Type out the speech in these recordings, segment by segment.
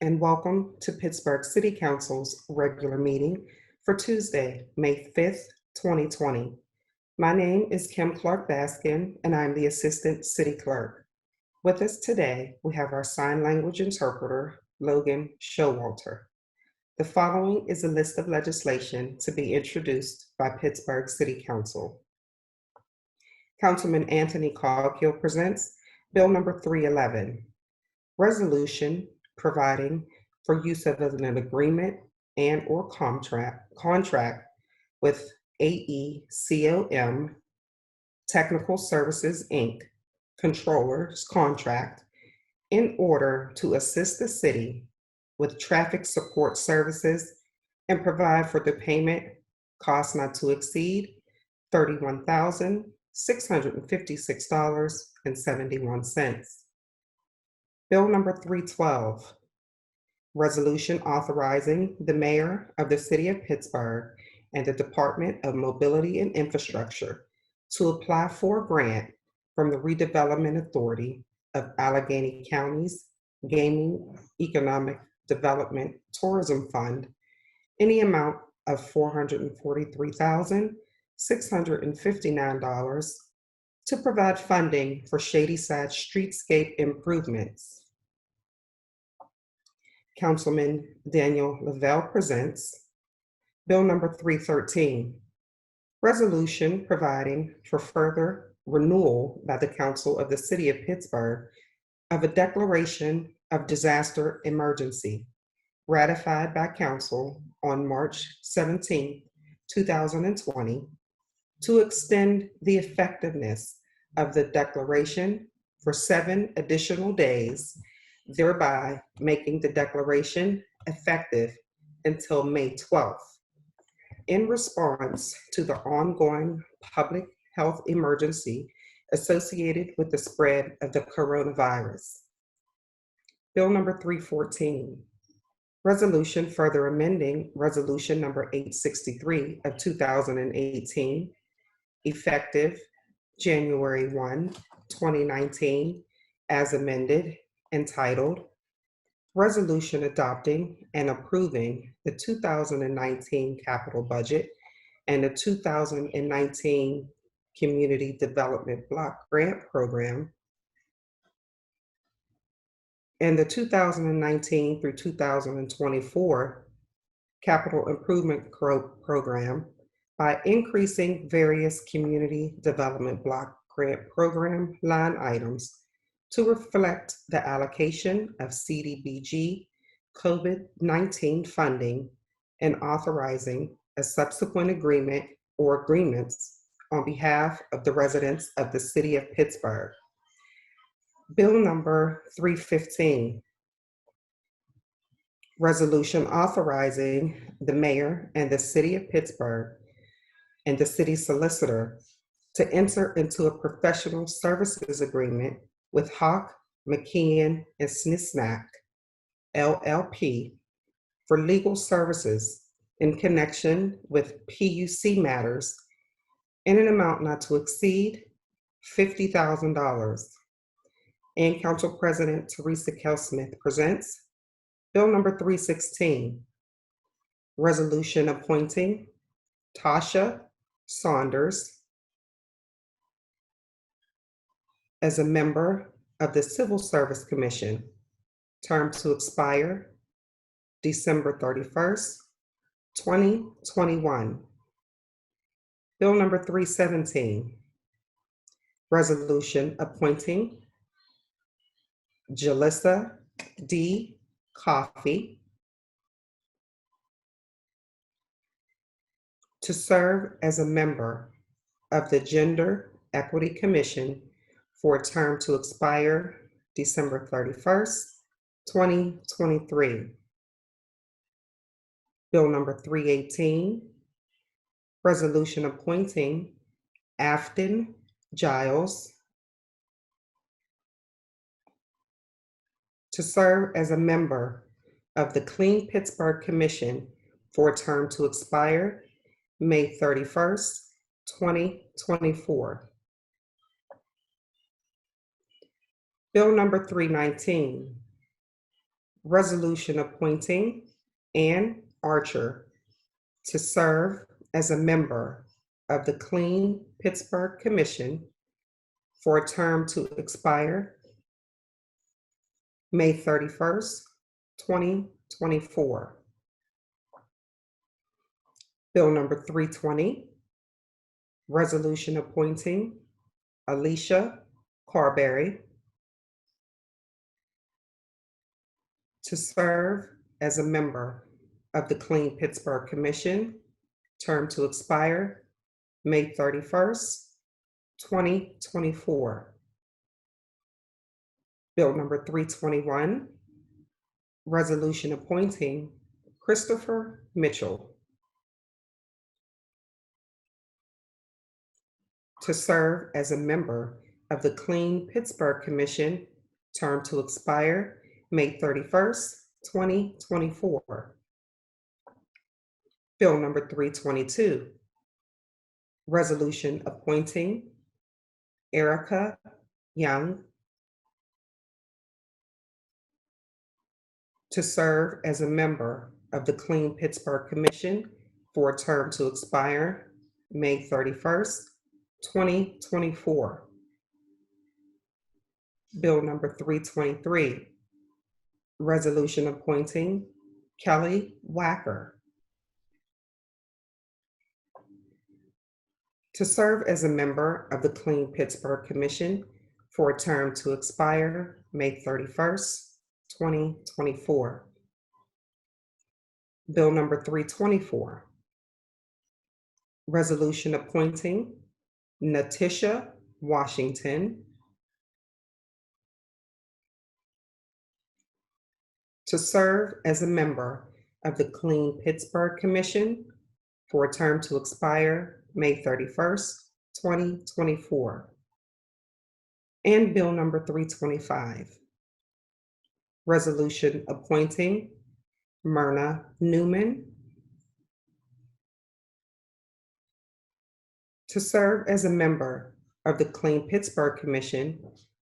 and welcome to Pittsburgh City Council's regular meeting for Tuesday, May 5th, 2020. My name is Kim Clark Baskin, and I'm the Assistant City Clerk. With us today, we have our sign language interpreter, Logan Showalter. The following is a list of legislation to be introduced by Pittsburgh City Council. Councilman Anthony Coghill presents Bill number 311, resolution providing for use of an agreement and/or contract with AECOM Technical Services, Inc., Controller's Contract, in order to assist the city with traffic support services and provide for the payment cost not to exceed $31,656.71. Bill number 312, resolution authorizing the mayor of the city of Pittsburgh and the Department of Mobility and Infrastructure to apply for a grant from the Redevelopment Authority of Allegheny County's Gaming Economic Development Tourism Fund in the amount of $443,659 to provide funding for Shadyside streetscape improvements. Councilman Daniel Lavelle presents Bill number 313, resolution providing for further renewal by the Council of the City of Pittsburgh of a declaration of disaster emergency ratified by Council on March 17, 2020, to extend the effectiveness of the declaration for 7 additional days, thereby making the declaration effective until May 12th, in response to the ongoing public health emergency associated with the spread of the coronavirus. Bill number 314, resolution further amending resolution number 863 of 2018, effective January 1, 2019, as amended, entitled Resolution Adopting and Approving the 2019 Capital Budget and the 2019 Community Development Block Grant Program and the 2019 through 2024 Capital Improvement Program by increasing various Community Development Block Grant Program line items to reflect the allocation of CDBG COVID-19 funding and authorizing a subsequent agreement or agreements on behalf of the residents of the City of Pittsburgh. Bill number 315, resolution authorizing the mayor and the City of Pittsburgh and the city solicitor to enter into a professional services agreement with Hawk, McKeon, and Snisnack, LLP, for legal services in connection with PUC matters in an amount not to exceed $50,000. And Council President Teresa Kell-Smith presents Bill number 316, resolution appointing Tasha Saunders as a member of the Civil Service Commission, term to expire December 31st, 2021. Bill number 317, resolution appointing Jalissa D. Coffey to serve as a member of the Gender Equity Commission for a term to expire December 31st, 2023. Bill number 318, resolution appointing Afton Giles to serve as a member of the Clean Pittsburgh Commission for a term to expire May 31st, 2024. Bill number 319, Resolution appointing Ann Archer to serve as a member of the Clean Pittsburgh Commission for a term to expire May 31st, 2024. Bill number 320, resolution appointing Alicia Carberry to serve as a member of the Clean Pittsburgh Commission, term to expire May 31st, 2024. Bill number 321, resolution appointing Christopher Mitchell to serve as a member of the Clean Pittsburgh Commission, term to expire May 31st, 2024. Bill number 322, resolution appointing Erica Young to serve as a member of the Clean Pittsburgh Commission for a term to expire May 31st, 2024. Bill number 323, resolution appointing Kelly Wacker to serve as a member of the Clean Pittsburgh Commission for a term to expire May 31st, 2024. Bill number 324, resolution appointing Natisha Washington to serve as a member of the Clean Pittsburgh Commission for a term to expire May 31st, 2024. And Bill number 325, resolution appointing Myrna Newman to serve as a member of the Clean Pittsburgh Commission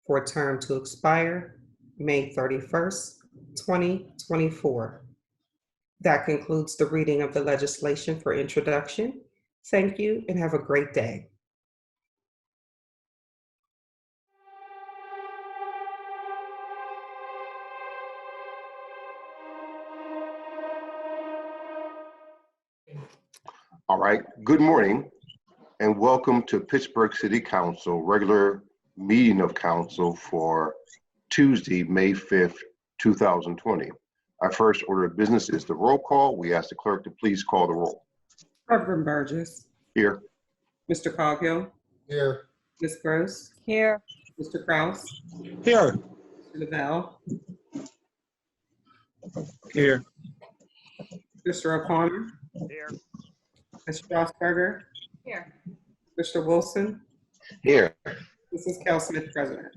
for a term to expire May 31st, 2024. That concludes the reading of the legislation for introduction. Thank you and have a great day. All right, good morning and welcome to Pittsburgh City Council regular meeting of council for Tuesday, May 5th, 2020. Our first order of business is the roll call. We ask the clerk to please call the roll. Reverend Burgess. Here. Mr. Coghill. Here. Ms. Gross. Here. Mr. Kraus. Here. Mr. Lavelle. Here. Mr. O'Connor. Here. Ms. Strasburger. Here. Mr. Wilson. Here. Mrs. Cal Smith, President.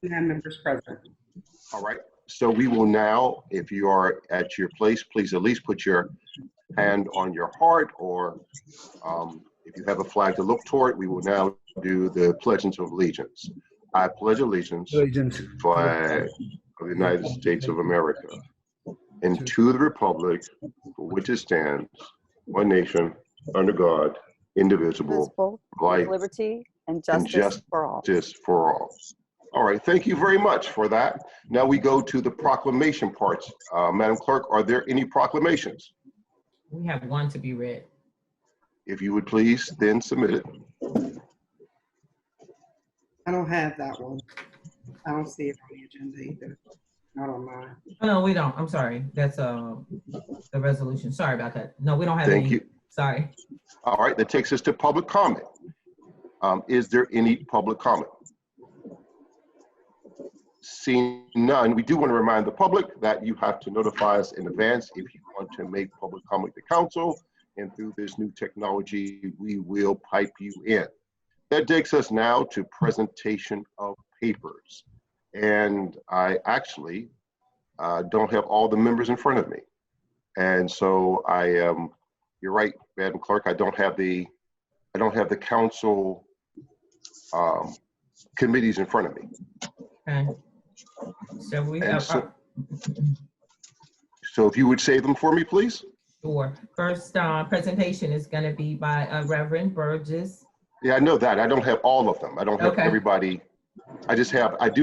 And members present. All right, so we will now, if you are at your place, please at least put your hand on your heart, or if you have a flag to look toward, we will now do the Pledge of Allegiance. I pledge allegiance to the flag of the United States of America and to the republic for which it stands, one nation, under God, indivisible, life, liberty, and justice for all. Justice for all. All right, thank you very much for that. Now we go to the proclamation parts. Madam Clerk, are there any proclamations? We have one to be read. If you would please, then submit it. I don't have that one. I don't see it on the agenda either. Not on mine. Oh, no, we don't. I'm sorry. That's the resolution. Sorry about that. No, we don't have any. Thank you. Sorry. All right, that takes us to public comment. Is there any public comment? Seeing none, we do want to remind the public that you have to notify us in advance if you want to make public comment to council, and through this new technology, we will pipe you in. That takes us now to presentation of papers. And I actually don't have all the members in front of me. And so you're right, Madam Clerk, I don't have the council committees in front of me. Okay. So we And have, so if you would say them for me, please. sure. First presentation is going to be by Reverend Burgess. Yeah, I know that. I don't have all of them. I don't have Okay. everybody. I do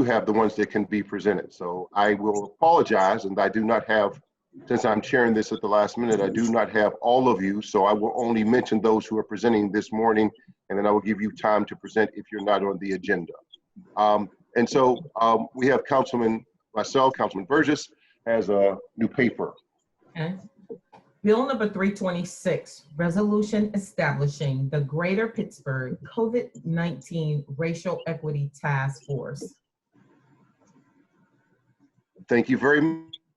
have the ones that can be presented. So I will apologize, and I do not have, since I'm sharing this at the last minute, I do not have all of you. So I will only mention those who are presenting this morning, and then I will give you time to present if you're not on the agenda. And so we have myself, Councilman Burgess has a new paper. Okay. Bill number 326, resolution establishing the Greater Pittsburgh COVID-19 Racial Equity Task Force. Thank you very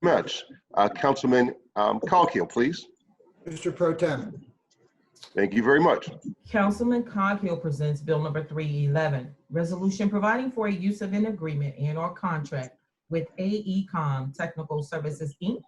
much. Councilman Coghill, please. Mr. Pro Tem. Thank you very much. Councilman Coghill presents Bill number 311, resolution providing for a use of an agreement and/or contract with AECOM Technical Services, Inc.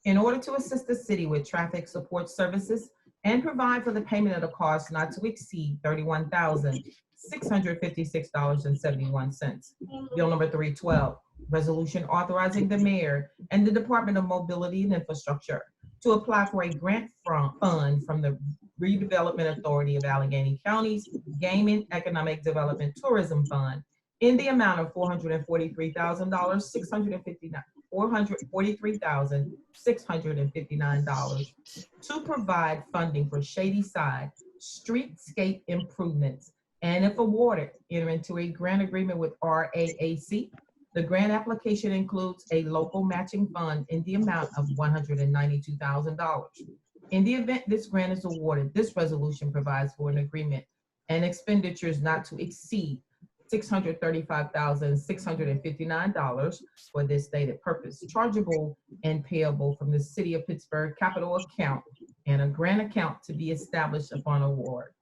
in order to assist the city with traffic support services and provide for the payment of the cost not to exceed $31,656.71. Bill number 312, resolution authorizing the mayor and the Department of Mobility and Infrastructure to apply for a grant fund from the Redevelopment Authority of Allegheny County's Gaming Economic Development Tourism Fund in the amount of $443,659 to provide funding for Shady Side streetscape improvements, and if awarded, enter into a grant agreement with RAAC. The grant application includes a local matching fund in the amount of $192,000. In the event this grant is awarded, this resolution provides for an agreement and expenditures not to exceed $635,659 for this stated purpose, chargeable and payable from the City of Pittsburgh capital account and a grant account to be established upon award.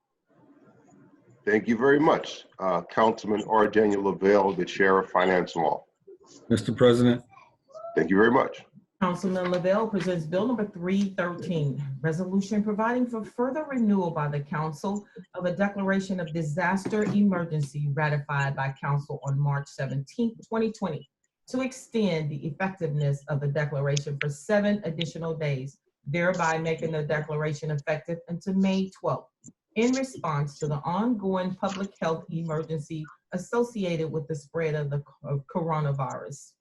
Thank you very much. Councilman R. Daniel Lavelle, the Chair of Finance and Law. Mr. President. Thank you very much. Councilman Lavelle presents Bill number 313, resolution providing for further renewal by the council of a declaration of disaster emergency ratified by council on March 17, 2020, to extend the effectiveness of the declaration for 7 additional days, thereby making the declaration effective until May 12th, in response to the ongoing public health emergency associated with the spread of the coronavirus.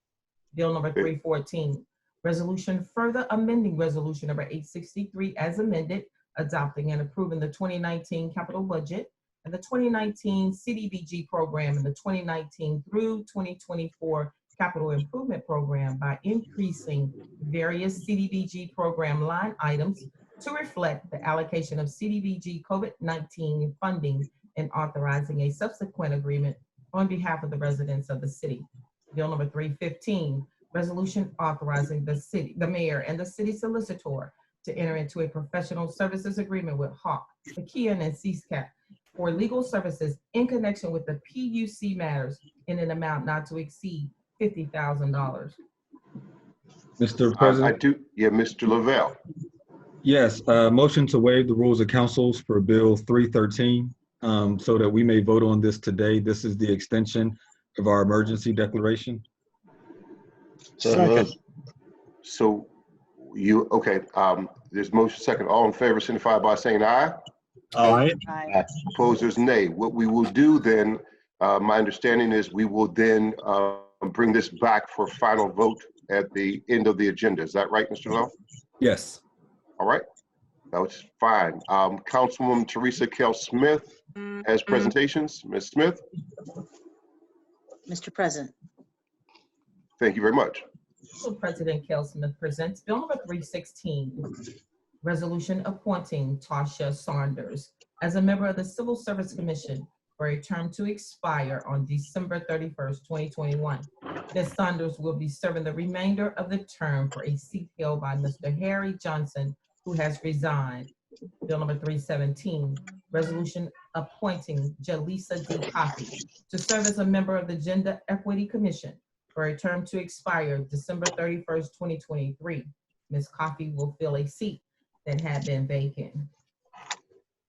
Bill number 314, resolution further amending resolution number 863 as amended, adopting and approving the 2019 capital budget and the 2019 CDBG program and the 2019 through 2024 capital improvement program by increasing various CDBG program line items to reflect the allocation of CDBG COVID-19 funding and authorizing a subsequent agreement on behalf of the residents of the city. Bill number 315, resolution authorizing the mayor and the city solicitor to enter into a professional services agreement with Hawk, McKeon, and CSCAP for legal services in connection with the PUC matters in an amount not to exceed $50,000. Mr. President. Mr. Lavelle. Yes, motion to waive the rules of councils for Bill 313 so that we may vote on this today. This is the extension of our emergency declaration. So okay, there's motion second. All in favor signify by saying aye. Aye. Aye. Opposers, nay. What we will do then, my understanding is we will then bring this back for final vote at the end of the agenda. Is that right, Mr. Lowe? Yes. All right, that's fine. Councilwoman Teresa Kell Smith has presentations. Ms. Smith. Mr. President. Thank you very much. Council President Kell Smith presents Bill number 316, resolution appointing Tasha Saunders as a member of the Civil Service Commission for a term to expire on December 31st, 2021. Ms. Saunders will be serving the remainder of the term for a seat held by Mr. Harry Johnson, who has resigned. Bill number 317, resolution appointing Jaleesa D. Coffey to serve as a member of the Gender Equity Commission for a term to expire December 31st, 2023. Ms. Coffey will fill a seat that had been vacant.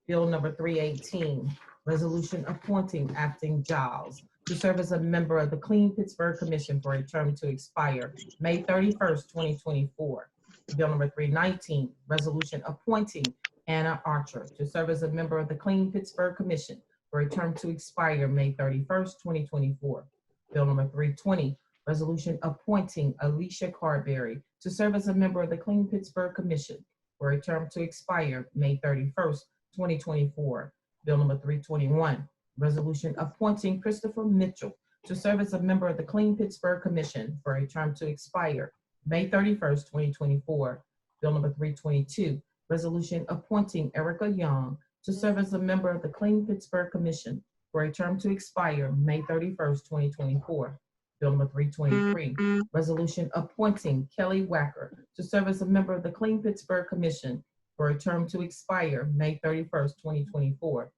Bill number 318, resolution appointing Acting Giles to serve as a member of the Clean Pittsburgh Commission for a term to expire May 31st, 2024. Bill number 319, resolution appointing Anna Archer to serve as a member of the Clean Pittsburgh Commission for a term to expire May 31st, 2024. Bill number 320, resolution appointing Alicia Carberry to serve as a member of the Clean Pittsburgh Commission for a term to expire May 31st, 2024. Bill number 321, resolution appointing Christopher Mitchell to serve as a member of the Clean Pittsburgh Commission for a term to expire May 31st, 2024. Bill number 322, resolution appointing Erica Young to serve as a member of the Clean Pittsburgh Commission for a term to expire May 31st, 2024. Bill number 323, resolution appointing Kelly Wacker to serve as a member of the Clean Pittsburgh Commission for a term to expire May 31st, 2024.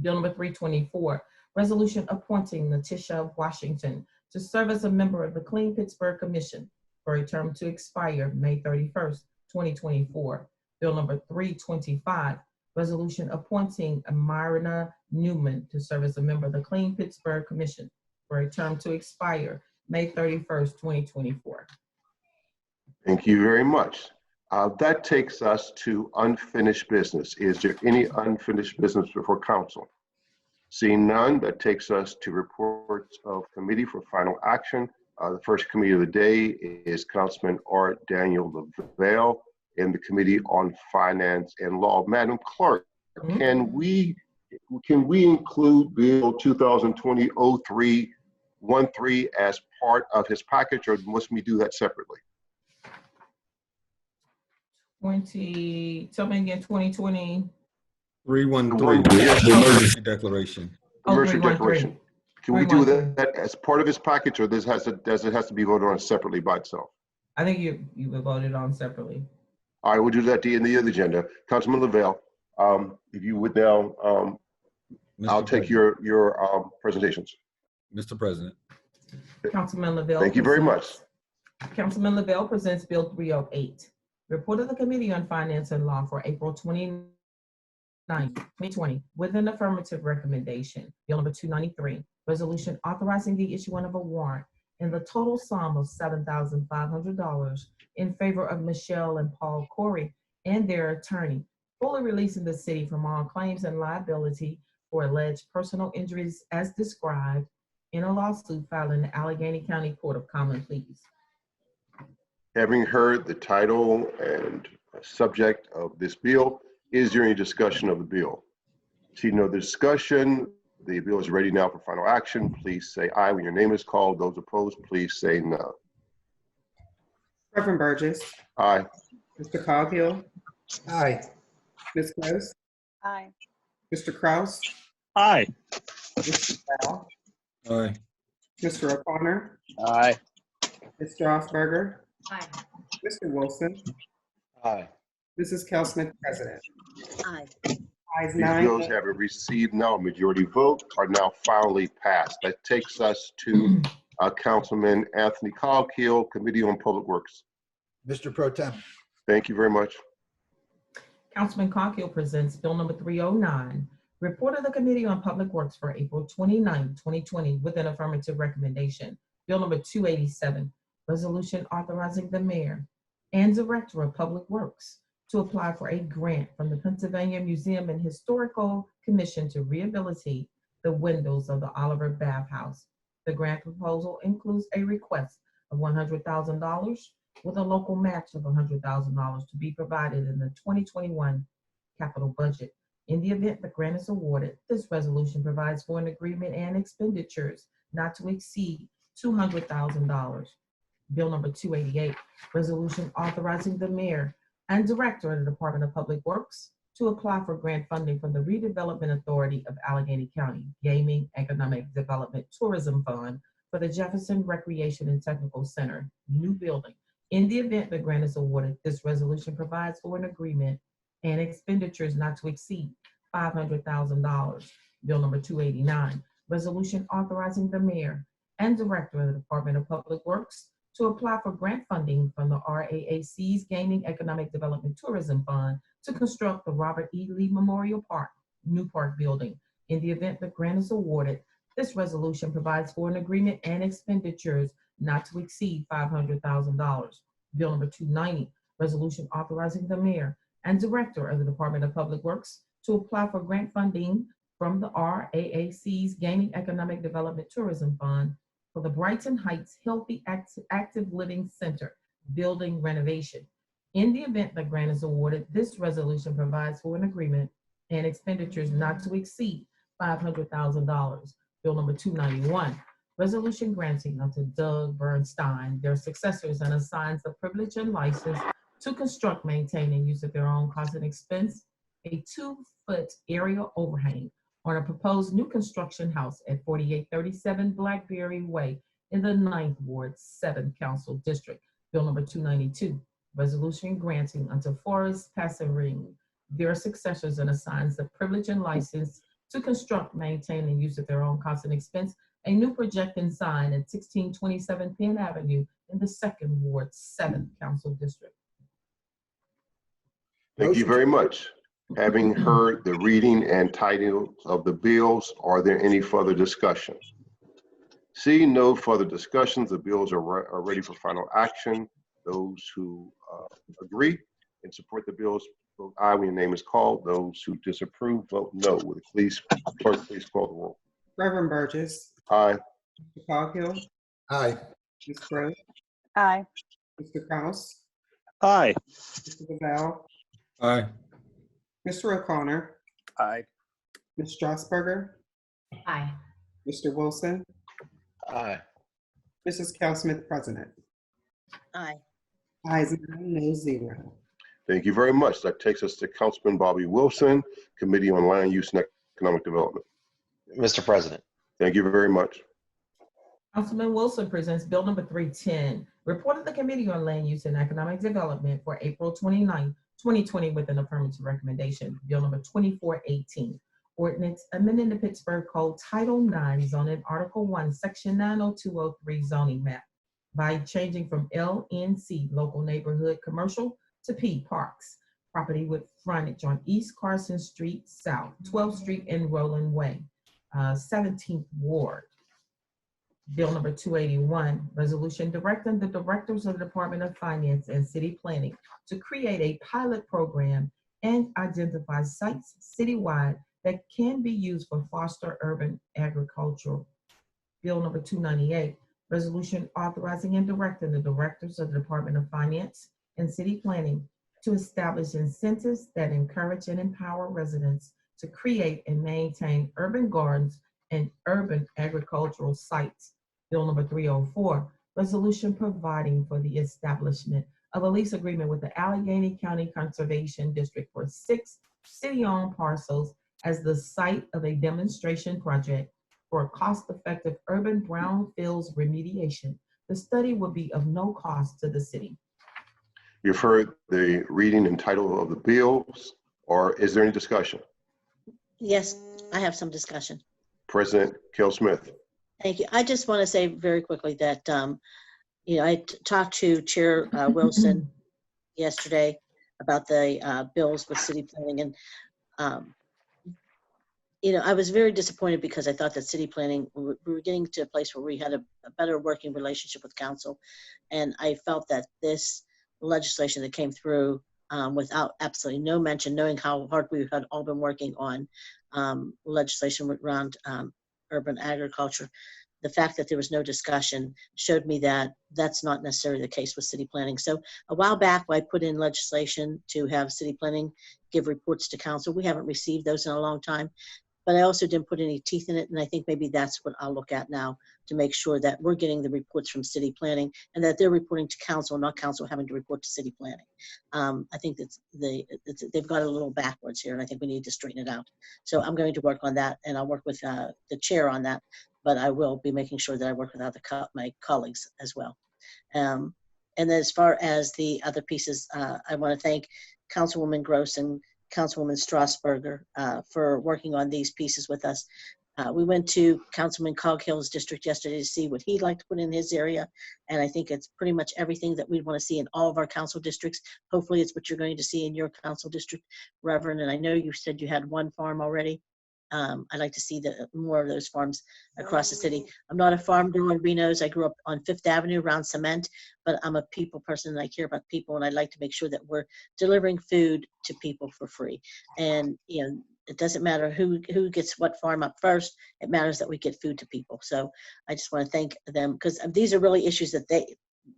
Bill number 324, resolution appointing Letitia Washington to serve as a member of the Clean Pittsburgh Commission for a term to expire May 31st, 2024. Bill number 325, resolution appointing Myrna Newman to serve as a member of the Clean Pittsburgh Commission for a term to expire May 31st, 2024. Thank you very much. That takes us to unfinished business. Is there any unfinished business before council? Seeing none, that takes us to reports of committee for final action. The first committee of the day is Councilman R. Daniel Lavelle and the Committee on Finance and Law. Madam Clerk, can we include Bill 2020-0313 as part of his package, or must we do that separately? 2020. 313, the emergency declaration. Emergency declaration. Can we do that as part of his package, or does it has to be voted on separately by itself? I think you will vote it on separately. All right, we'll do that at the end of the other agenda. Councilman Lavelle, if you would now, I'll take your presentations. Mr. President. Councilman Lavelle. Thank you very much. Councilman Lavelle presents Bill 308. Report of the Committee on Finance and Law for April 29, 2020, with an affirmative recommendation. Bill number 293, resolution authorizing the issuance of a warrant in the total sum of $7,500 in favor of Michelle and Paul Corey and their attorney, fully releasing the city from all claims and liability for alleged personal injuries as described in a lawsuit filed in the Allegheny County Court of Common Pleas. Having heard the title and subject of this bill, is there any discussion of the bill? See no discussion. The bill is ready now for final action. Please say aye when your name is called. Those opposed, please say no. Reverend Burgess. Aye. Mr. Coghill. Aye. Ms. Gross. Aye. Mr. Kraus. Aye. Mr. Bell. Aye. Mr. O'Connor. Aye. Ms. Strasburger. Aye. Mr. Wilson. Aye. Mrs. Kel Smith, President. Aye. Ayes These 9. bills having received now a majority vote are now finally passed. That takes us to Councilman Anthony Coghill, Committee on Public Works. Mr. Pro Tem. Thank you very much. Councilman Coghill presents Bill number 309, report of the Committee on Public Works for April 29, 2020, with an affirmative recommendation. Bill number 287, resolution authorizing the mayor and director of Public Works to apply for a grant from the Pennsylvania Museum and Historical Commission to rehabilitate the windows of the Oliver Bathhouse. The grant proposal includes a request of $100,000 with a local match of $100,000 to be provided in the 2021 capital budget. In the event the grant is awarded, this resolution provides for an agreement and expenditures not to exceed $200,000. Bill number 288, resolution authorizing the mayor and director of the Department of Public Works to apply for grant funding from the Redevelopment Authority of Allegheny County Gaming, Economic Development, Tourism Fund for the Jefferson Recreation and Technical Center new building. In the event the grant is awarded, this resolution provides for an agreement and expenditures not to exceed $500,000. Bill number 289, resolution authorizing the mayor and director of the Department of Public Works to apply for grant funding from the RAAC's Gaming, Economic Development, Tourism Fund to construct the Robert E. Lee Memorial Park, New Park building. In the event the grant is awarded, This resolution provides for an agreement and expenditures not to exceed $500,000. Bill number 290, resolution authorizing the mayor and director of the Department of Public Works to apply for grant funding from the RAAC's Gaining Economic Development Tourism Fund for the Brighton Heights Healthy Active Living Center building renovation. In the event the grant is awarded, this resolution provides for an agreement and expenditures not to exceed $500,000. Bill number 291, resolution granting unto Doug Bernstein, their successors, and assigns the privilege and license to construct, maintain, and use at their own cost and expense a 2-foot area overhang on a proposed new construction house at 4837 Blackberry Way in the 9th Ward, 7th Council District. Bill number 292, resolution granting unto Forest Passering, their successors, and assigns the privilege and license to construct, maintain, and use at their own cost and expense a new projecting sign at 1627 Penn Avenue in the 2nd Ward, 7th Council District. Thank you very much. Having heard the reading and titles of the bills, are there any further discussion? Seeing no further discussions, the bills are ready for final action. Those who agree and support the bills, vote aye when your name is called. Those who disapprove, vote no. Will the clerk please call the roll? Reverend Burgess, Aye. Mr. Coghill, Aye. Ms. Gross, Aye. Mr. Kraus, Aye. Mr. Lavelle, Aye. Mr. O'Connor, Aye. Ms. Strasburger, Aye. Mr. Wilson, Aye. Mrs. Cal Smith, President. Aye. Ayes 9, no 0. Thank you very much. That takes us to Councilman Bobby Wilson, Committee on Land Use and Economic Development. Mr. President. Thank you very much. Councilman Wilson presents Bill number 310, report of the Committee on Land Use and Economic Development for April 29, 2020 with an affirmative recommendation. Bill number 2418, ordinance amending the Pittsburgh Code Title 9 zoning Article 1, Section 90203 zoning map by changing from LNC, local neighborhood commercial, to P, parks, property with frontage on East Carson Street South, 12th Street and Roland Way, 17th Ward. Bill number 281, resolution directing the directors of the Department of Finance and City Planning to create a pilot program and identify sites citywide that can be used for foster urban agriculture. Bill number 298, resolution authorizing and directing the directors of the Department of Finance and City Planning to establish incentives that encourage and empower residents to create and maintain urban gardens and urban agricultural sites. Bill number 304, resolution providing for the establishment of a lease agreement with the Allegheny County Conservation District for 6 city-owned parcels as the site of a demonstration project for a cost-effective urban brownfields remediation. The study will be of no cost to the city. You've heard the reading and title of the bills, or is there any discussion? Yes, I have some discussion. President Kel Smith. Thank you. I just want to say very quickly that, I talked to Chair Wilson yesterday about the bills with city planning, and I was very disappointed because I thought that city planning, we were getting to a place where we had a better working relationship with council, and I felt that this legislation that came through without absolutely no mention, knowing how hard we had all been working on legislation around urban agriculture, the fact that there was no discussion showed me that that's not necessarily the case with city planning. So a while back, I put in legislation to have city planning give reports to council. We haven't received those in a long time, but I also didn't put any teeth in it. And I think maybe that's what I'll look at now to make sure that we're getting the reports from city planning and that they're reporting to council, not council having to report to city planning. I think they've got a little backwards here, and I think we need to straighten it out. So I'm going to work on that, and I'll work with the chair on that, but I will be making sure that I work with my colleagues as well. And then as far as the other pieces, I want to thank Councilwoman Gross and Councilwoman Strasburger for working on these pieces with us. We went to Councilman Coghill's district yesterday to see what he'd like to put in his area, and I think it's pretty much everything that we want to see in all of our council districts. Hopefully it's what you're going to see in your council district, Reverend, and I know you said you had one farm already. I'd like to see more of those farms across the city. I'm not a farm girl in Reno's. I grew up on Fifth Avenue around cement, but I'm a people person and I care about people, and I'd like to make sure that we're delivering food to people for free. And, you know, it doesn't matter who gets what farm up first. It matters that we get food to people. So I just want to thank them, because these are really issues that they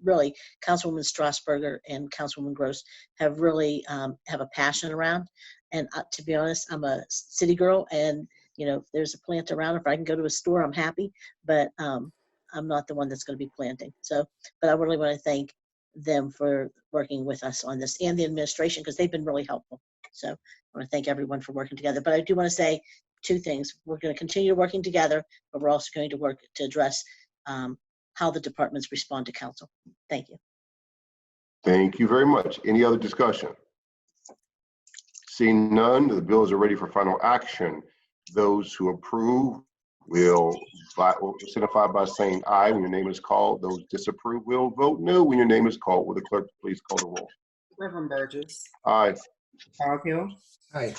really, Councilwoman Strasburger and Councilwoman Gross have really have a passion around. And to be honest, I'm a city girl, and you know, if there's a plant around, if I can go to a store, I'm happy. But I'm not the one that's going to be planting. So, but I really want to thank them for working with us on this, and the administration, because they've been really helpful. So I want to thank everyone for working together. But I do want to say two things. We're going to continue working together, but we're also going to work to address how the departments respond to council. Thank you. Thank you very much. Any other discussion? Seeing none, the bills are ready for final action. Those who approve will signify by saying aye when your name is called. Those disapprove will vote no when your name is called. Will the clerk please call the roll? Reverend Burgess, Aye. Coghill, Aye.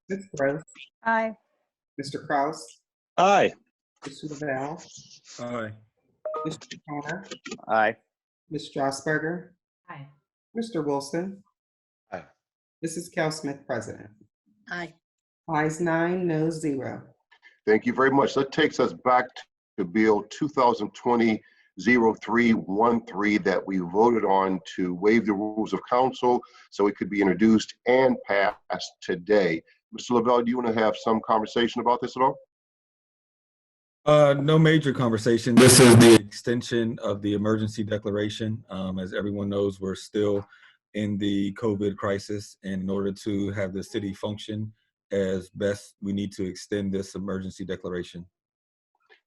Ms. Gross, Aye. Mr. Kraus, Aye. Mr. Lavelle, Aye. Mr. Connor, Aye. Ms. Strasburger, Aye. Mr. Wilson, Aye. Mrs. Cal Smith, President. Aye. Ayes 9, no 0. Thank you very much. That takes us back to Bill 2020-0313 that we voted on to waive the rules of council so it could be introduced and passed today. Mr. Lavelle, do you want to have some conversation about this at all? No major conversation. This is the extension of the emergency declaration. As everyone knows, we're still in the COVID crisis, and in order to have the city function as best, we need to extend this emergency declaration.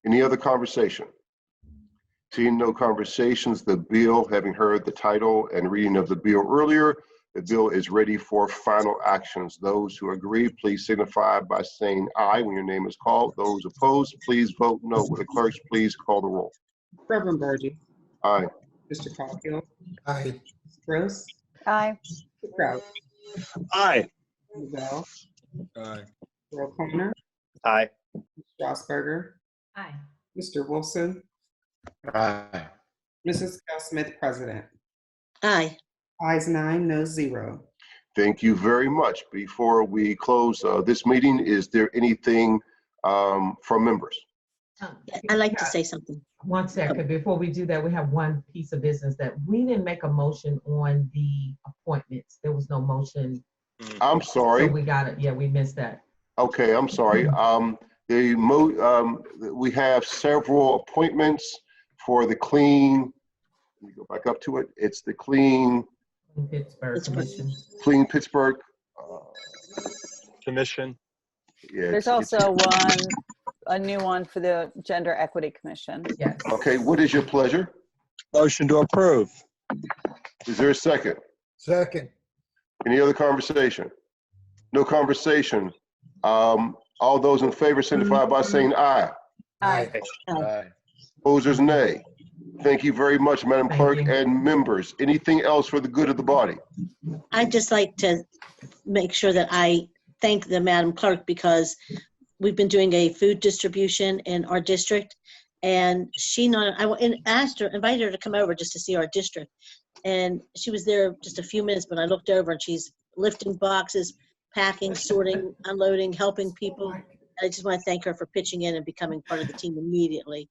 Any other conversation? Seeing no conversations, the bill, having heard the title and reading of the bill earlier, the bill is ready for final actions. Those who agree, please signify by saying aye when your name is called. Those opposed, please vote no. Will the clerks please call the roll? Reverend Burgess, Aye. Mr. Coghill, Aye. Ms. Gross, Aye. Mr. Kraus, Aye. Lavelle, Aye. Mr. O'Connor, Aye. Ms. Strasburger, Aye. Mr. Wilson, Aye. Mrs. Cal Smith, President. Aye. Ayes 9, no 0. Thank you very much. Before we close this meeting, is there anything from members? I'd like to say something. 1 second, before we do that, we have one piece of business that we didn't make a motion on the appointments. There was no motion. I'm So sorry. we got it. Yeah, we missed that. Okay, I'm sorry. We have several appointments for the clean. Let me go back up to it. It's the Clean Pittsburgh Commission. Pittsburgh. Commission. Yeah. There's also a new one for the Gender Equity Commission. Yes. Okay, what is your pleasure? Motion to approve. Is there a second? Second. Any other conversation? No conversation. All those in favor signify by saying aye. Aye. Aye. Opposers, nay. Thank you very much, Madam Thank Clerk you. and members. Anything else for the good of the body? I'd just like to make sure that I thank the Madam Clerk, because we've been doing a food distribution in our district, and I asked her, invited her to come over just to see our district. And she was there just a few minutes, but I looked over and she's lifting boxes, packing, sorting, unloading, helping people. I just want to thank her for pitching in and becoming part of the team immediately,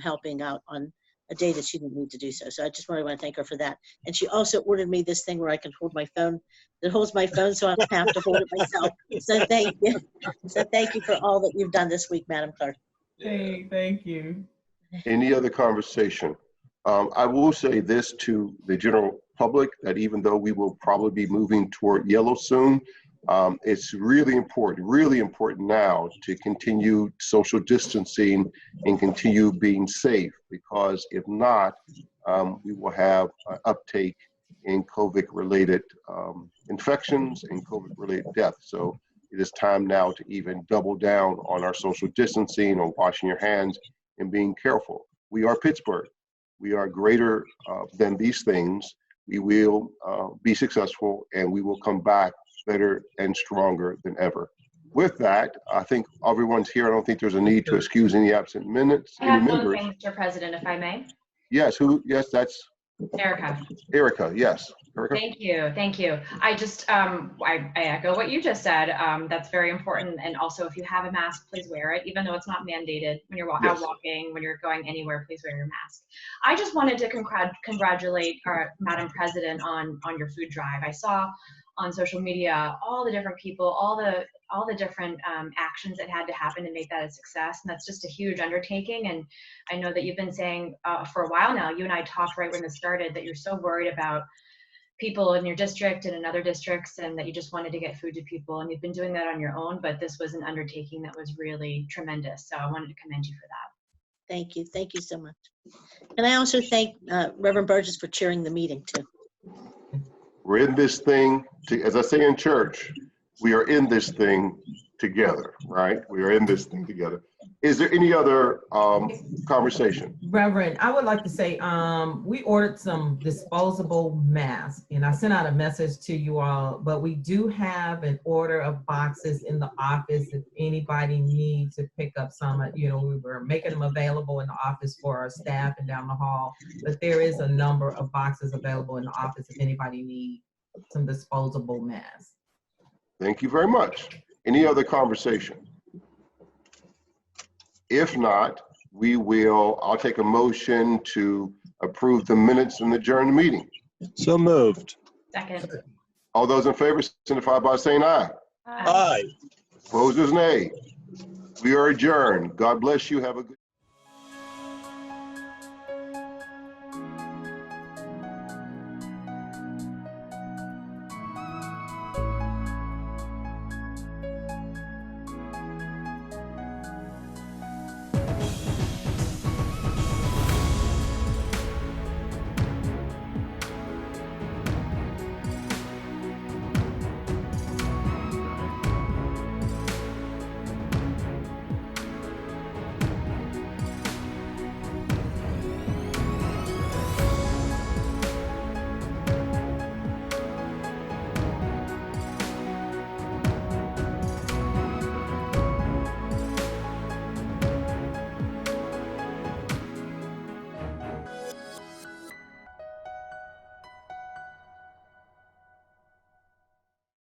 helping out on a day that she didn't need to do so. So I just really want to thank her for that. And she also ordered me this thing where I can hold my phone. It holds my phone so I don't have to hold it myself. So thank you. So thank you for all that you've done this week, Madam Clerk. Hey, thank you. Any other conversation? I will say this to the general public, that even though we will probably be moving toward yellow soon, it's really important now to continue social distancing and continue being safe, because if not, we will have an uptake in COVID-related infections and COVID-related deaths. So it is time now to even double down on our social distancing, on washing your hands and being careful. We are Pittsburgh. We are greater than these things. We will be successful, and we will come back better and stronger than ever. With that, I think everyone's here. I don't think there's a need to excuse any absent minutes, I any have one members. thing, Mr. President, if I may. Yes, who? Yes, that's Erica. Erica. Yes, Erica. Thank you. Thank you. I just, I echo what you just said. That's very important. And also, if you have a mask, please wear it, even though it's not mandated. When you're Yes. out walking, when you're going anywhere, please wear your mask. I just wanted to congratulate our Madam President on your food drive. I saw on social media all the different people, all the different actions that had to happen to make that a success. And that's just a huge undertaking. And I know that you've been saying for a while now, you and I talked right when this started, that you're so worried about people in your district and in other districts, and that you just wanted to get food to people. And you've been doing that on your own, but this was an undertaking that was really tremendous. So I wanted to commend you for that. Thank you. Thank you so much. And I also thank Reverend Burgess for chairing the meeting too. We're in this thing, as I say in church, we are in this thing together, right? We are in this thing together. Is there any other conversation? Reverend, I would like to say, we ordered some disposable masks, and I sent out a message to you all, but we do have an order of boxes in the office if anybody needs to pick up some. You know, we were making them available in the office for our staff and down the hall, but there is a number of boxes available in the office if anybody needs some disposable masks. Thank you very much. Any other conversation? If not, I'll take a motion to approve the minutes and adjourn the meeting. So moved. Second. All those in favor signify by saying aye. Aye. Opposers, nay. We are adjourned. God bless you. Have a good